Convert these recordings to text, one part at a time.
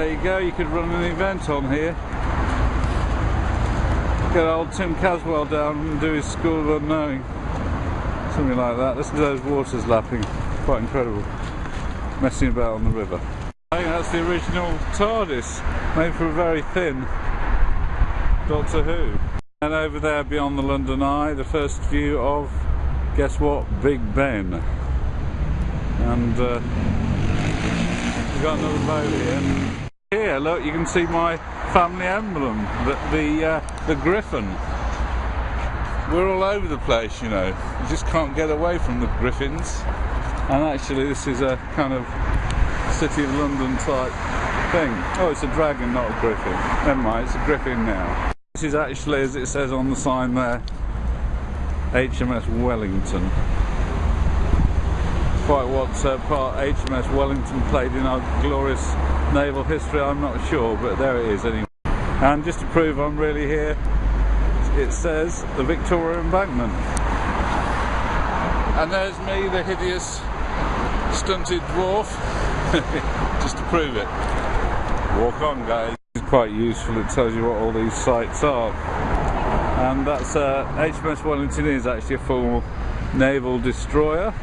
there you go, you could run an event on here. Get old Tim Caswell down and do his School of Unknowing. Something like that. Listen to those waters lapping. Quite incredible. Messing about on the river. I think that's the original TARDIS, made for a very thin Doctor Who. And over there beyond the London Eye, the first view of, guess what, Big Ben. And we've got another boat here. Here, look, you can see my family emblem, the Griffin. We're all over the place, you know. You just can't get away from the Griffins. And actually, this is a kind of City of London type thing. Oh, it's a dragon, not a griffin. Never mind, it's a griffin now. This is actually, as it says on the sign there, HMS Wellington. Quite what part HMS Wellington played in our glorious naval history, I'm not sure, but there it is anyway. And just to prove I'm really here, it says the Victoria Embankment. And there's me, the hideous, stunted dwarf, just to prove it. Walk on, guys. It's quite useful, it tells you what all these sites are. And that's HMS Wellington is actually a full naval destroyer.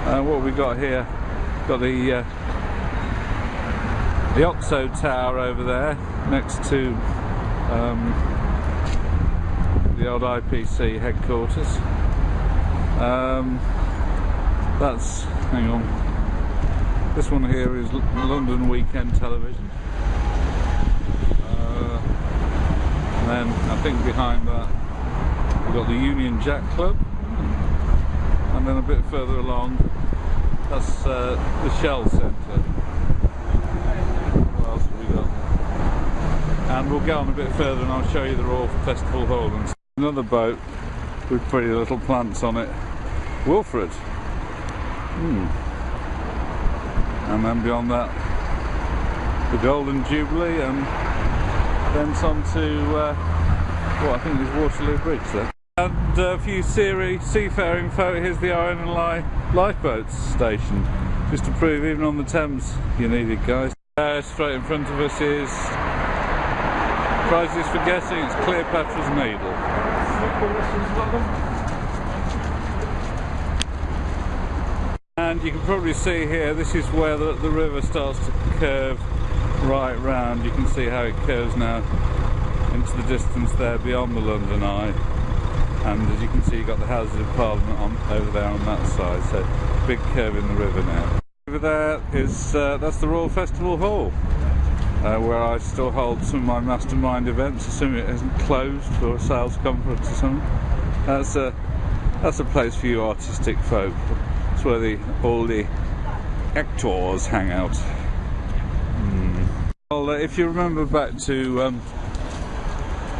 What we got here, got the Oxo Tower over there, next to the old IPC headquarters. That's, hang on, this one here is London Weekend Television. And then I think behind that we've got the Union Jack Club. And then a bit further along, that's the Shell Centre. What else have we got? And we'll go on a bit further and I'll show you the Royal Festival Hall. And another boat with pretty little plants on it. Wilfred. And then beyond that, the Golden Jubilee, and then on to, well, I think there's Waterloo Bridge there. And a few seafaring folk. Here's the Iron and lifeboats station, just to prove even on the Thames you need it, guys. Straight in front of us is, prizes for guessing, it's Cleopatra's Needle. And you can probably see here, this is where the river starts to curve right round. You can see how it curves now into the distance there beyond the London Eye. And as you can see, you've got the Houses of Parliament over there on that side, so big curve in the river now. Over there is, that's the Royal Festival Hall, where I still hold some of my mastermind events, assuming it isn't closed for a sales conference or something. That's a place for you artistic folk. It's where all the actors hang out. Well, if you remember back to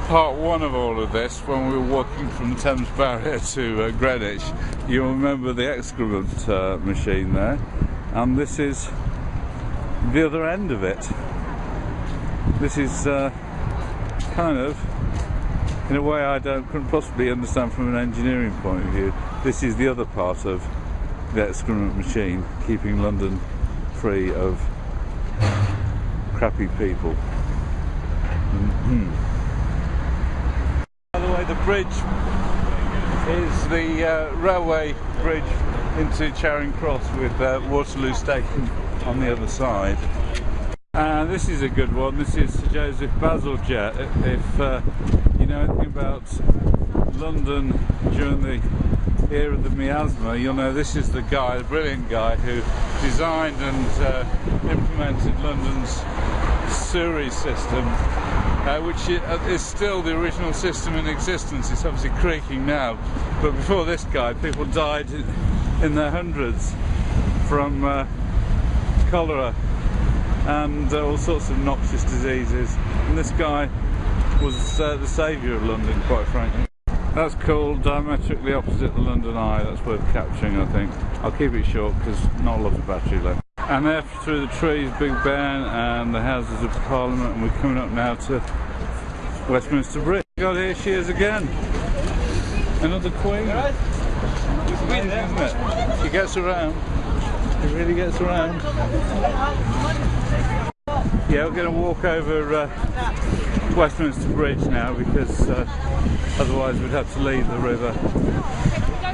part one of all of this, when we were walking from the Thames Barrier to Greenwich, you'll remember the excrement machine there, and this is the other end of it. This is kind of, in a way I couldn't possibly understand from an engineering point of view, this is the other part of the excrement machine, keeping London free of crappy people. By the way, the bridge is the railway bridge into Charing Cross with Waterloo Station on the other side. And this is a good one. This is Sir Joseph Bazalgette. If you know anything about London during the era of the miasma, you'll know this is the guy, the brilliant guy who designed and implemented London's sewerage system, which is still the original system in existence. It's obviously creaking now, but before this guy, people died in their hundreds from cholera and all sorts of noxious diseases, and this guy was the saviour of London, quite frankly. That's called diametrically opposite the London Eye. That's worth capturing, I think. I'll keep it short because not a lot of battery left. And there through the trees, Big Ben and the Houses of Parliament, and we're coming up now to Westminster Bridge. God, here she is again. Another Queen. Amazing, isn't it? She gets around. She really gets around. Yeah, we're going to walk over Westminster Bridge now because otherwise we'd have to leave the river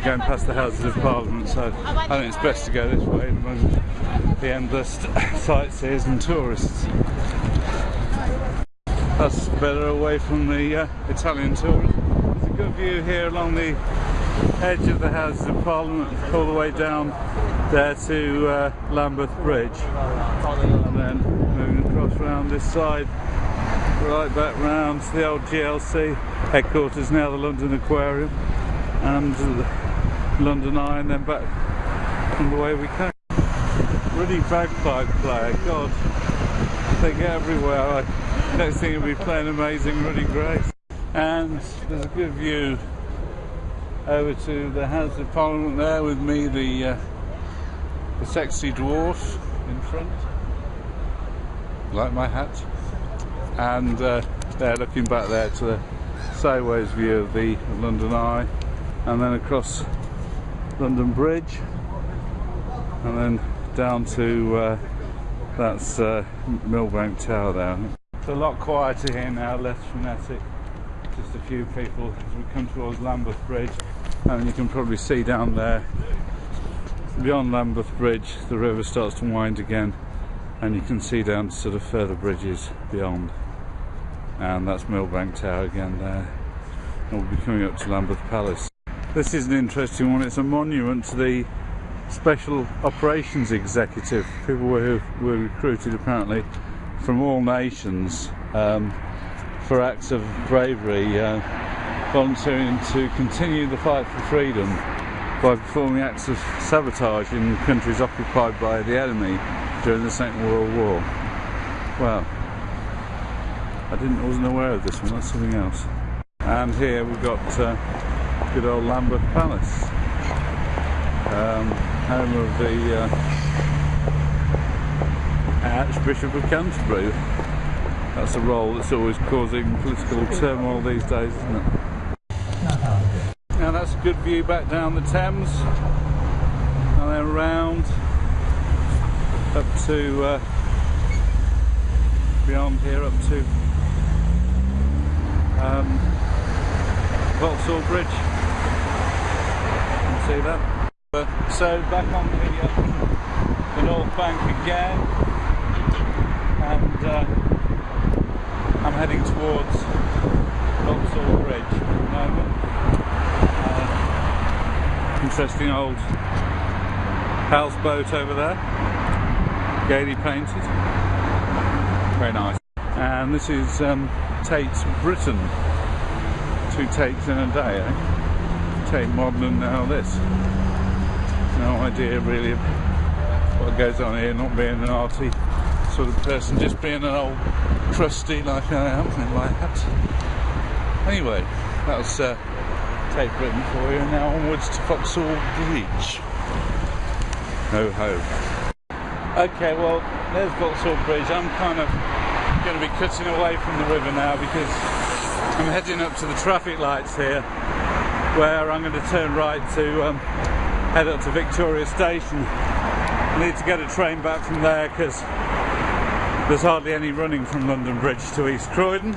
going past the Houses of Parliament, so I think it's best to go this way among the endless sightseers and tourists. That's better away from the Italian tourists. There's a good view here along the edge of the Houses of Parliament all the way down there to Lambeth Bridge, and then moving across round this side right back round to the old GLC headquarters, now the London Aquarium, and the London Eye, and then back from the way we came. Really bagpipe player, God, they get everywhere. I don't think it'll be playing Amazing Ruddy Grace. And there's a good view over to the House of Parliament there with me, the sexy dwarf in front, like my hat, and there looking back there to the sideways view of the London Eye, and then across London Bridge, and then down to that's Millbank Tower there. It's a lot quieter here now, less frenetic, just a few people as we come towards Lambeth Bridge, and you can probably see down there beyond Lambeth Bridge the river starts to wind again, and you can see down to sort of further bridges beyond, and that's Millbank Tower again there, and we'll be coming up to Lambeth Palace. This is an interesting one. It's a monument to the Special Operations Executive, people who were recruited apparently from all nations for acts of bravery, volunteering to continue the fight for freedom by performing acts of sabotage in countries occupied by the enemy during the Second World War. Wow, I wasn't aware of this one. That's something else. And here we've got good old Lambeth Palace, home of the Archbishop of Canterbury. That's a role that's always causing political turmoil these days, isn't it? Now that's a good view back down the Thames, and then round up to beyond here up to Vauxhall Bridge. You can see that. So back on the North Bank again, and I'm heading towards Vauxhall Bridge at the moment. Interesting old houseboat over there, gaily painted, very nice. And this is Tate's Britain, 2 Tates in a day, eh? Tate Modern and now this. No idea really of what goes on here, not being an arty sort of person, just being an old trustee like I am in my hat. Anyway, that was Tate Britain for you, and now onwards to Vauxhall Bridge. Ho ho. Okay, well there's Vauxhall Bridge. I'm kind of going to be cutting away from the river now because I'm heading up to the traffic lights here, where I'm going to turn right to head up to Victoria Station. I need to get a train back from there because there's hardly any running from London Bridge to East Croydon,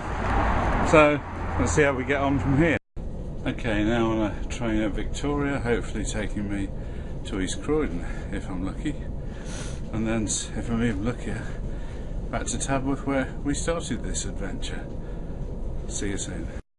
so let's see how we get on from here. Okay, now on a train at Victoria, hopefully taking me to East Croydon if I'm lucky, and then if I'm even luckier, back to Tadworth where we started this adventure. See you soon.